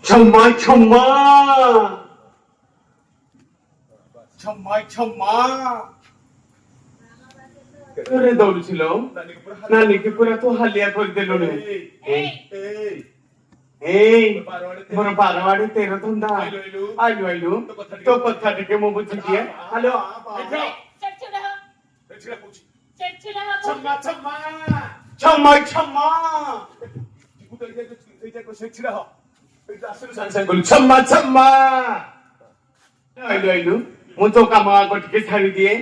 क्षमा क्षमा क्षमा क्षमा রে দৌড়ছিল নানিকে পুরা তো হালিয়া করে দিল রে এই মোর বারওয়াড়ি তেরো ধন্দা আইলু আইলু তো কথা থেকে মো বুঝি দিয়ে হ্যালো क्षमा क्षमा क्षमा क्षमा क्षमा क्षमा আইলু আইলু মো তো কামা গটিকে ছাড়ি দিয়ে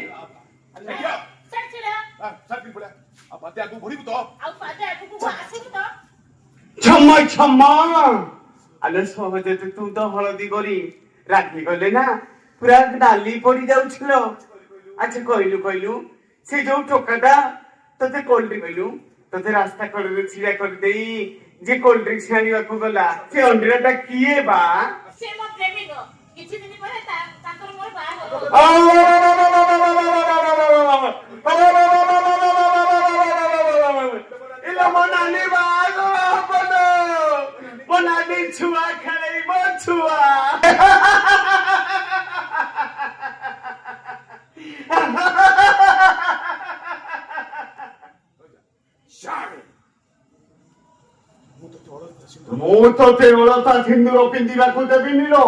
क्षमा क्षमा আরে সহজে তো তুই তো হলদি করি রাখি গলে না পুরা ডালি পড়ি যাচ্ছিল আচ্ছা কইলু কইলু সে যে টোকাটা তোতে কোল্ড ড্রিঙ্ক কইলু তোতে রাস্তা করে ছিড়া করে দেই যে কোল্ড ড্রিঙ্কস আনিବାକୁ গলা সে অন্ড্রাটা কিয়ে বা সে মো প্রেমিক কিছুদিন পরে তাଙ୍କର ମୋର ବାହାଘର ইলা মনালি বাগো বলো মনালি ছুয়া খেলাইব ছুয়া ମୁଁ ତତେ ଓଳତା ସିନ୍ଦୁର ପିନ୍ଧିବାକୁ ଦେବିନି ଲୋ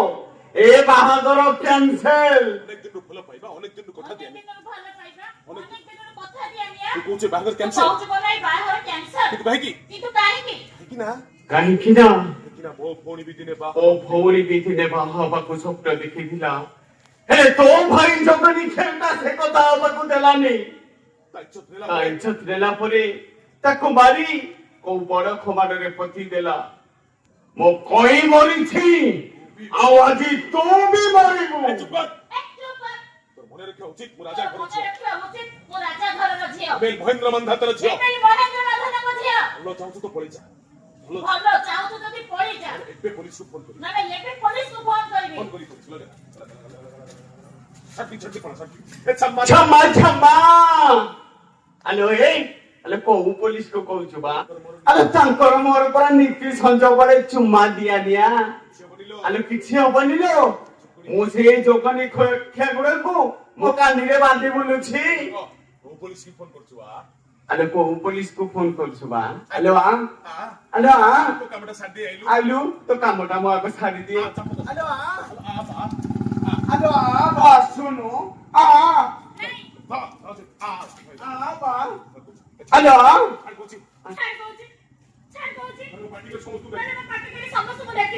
ଏ ବାହାଘର କ୍ୟାନ୍ସେଲ অনেক দিন ভালো পাইবা অনেক দিন কথা দিয়ে আমি অনেক ভালো পাইবা অনেক দিনের কথা দিয়ে আমি তুই কোচে বাহাদুর তো ক্যান্সেল কହୁଛୁ ବୋଲେ ବାହାଘର କ୍ୟାନ୍ସଲ কিন্তু ভাই কি କିନ୍ତୁ କାହିଁକି না କାହିଁକି ନା কি না বউ ফোন ବି ଦିନେ ବା ଓ ଭଉଣୀ ବି ଦିନେ ବାହା ହବାକୁ ସ୍ୱପ୍ନ ଦେଖିଥିଲା ହେଲେ ତୋ ଭାଇ ଜଗନି ଖେଳଟା ସେ କଥା ହବାକୁ ଦେଲାନି ତା ଇଜ୍ଜତ ନେଲା ପରେ ତାକୁ ମାରି କୋଉ ବଡ ଖମାଡରେ ପୋତି ଦେଲା ମୋ କଇ ମରିଛି ଆଉ ଆଜି ତୁ ବି ମରିବୁ চুপ কর একটু পর তোর মনে রাখা উচিত মু রাজা ঘর মনে ঝিଅ ରଖିବା ଉଚିତ ମୁଁ ରାଜା ଘରର ଝିଅ আমি মহেন্দ্র মন্ধাতর ঝিଅ ଏମିତି ମହେନ୍ଦ୍ର ନାଥଙ୍କ ଝିଅ ଭଲ ଚାହୁଁଛୁ ତ ପଳେଇ ଯା ଭଲ ଭଲ ଚାହୁଁଛୁ ଯଦି ପଳେଇଯା ଏବେ ପୋଲିସକୁ ଫୋନ କର ନହେଲେ ଏବେ ପୋଲିସକୁ ଫୋନ କରିବି ଫୋନ କରି ଚଲ ଛାଟି ଛାଟି ପଣ ଛାଟି ଏ ଛମ୍ମା क्षमा क्षमा ଆଲୋ ଏଇ ଆଲୋ କୋଉ ପୋଲିସ କୁ କହୁଛୁ ବା ଆଲୋ ତାଙ୍କର ମୋର ପରା ନୀତି ସଞ୍ଜ ବେଳେ ଚୁମା ଦିଆ ଦିଆ ଆଲୋ କିଛି ହବନି ଲୋ ମୁଁ ସେଇ ଯୋଗନି ଖିଆ ଗୁଡାକୁ ମୋ କାନିରେ ବାନ୍ଧି ବୁଲୁଛି ଓ ପୋଲିସକୁ ଫୋନ କରୁଛୁ ଆ ଆଲୋ କୋଉ ପୋଲିସ କୁ ଫୋନ କରୁଛୁ ବା ଆଲୋ ଆଲୋ তো কামটা সাথে আইলু ଆଲୁ ତୋ କାମଟା ମୁଁ ଆଗ ଛାଡି ଦିଏ আলো ଆଲୋ ବା ଶୁଣୁ বা ବା ଆଲୋ আর বলছি ଛାଡ କହୁଛି ଛାଡ କହୁଛି ପାଟିରେ ସମସ୍ତଙ୍କୁ ମାନେ ମୋ ପାଟି କରି ସମସ୍ତଙ୍କୁ ଡାକି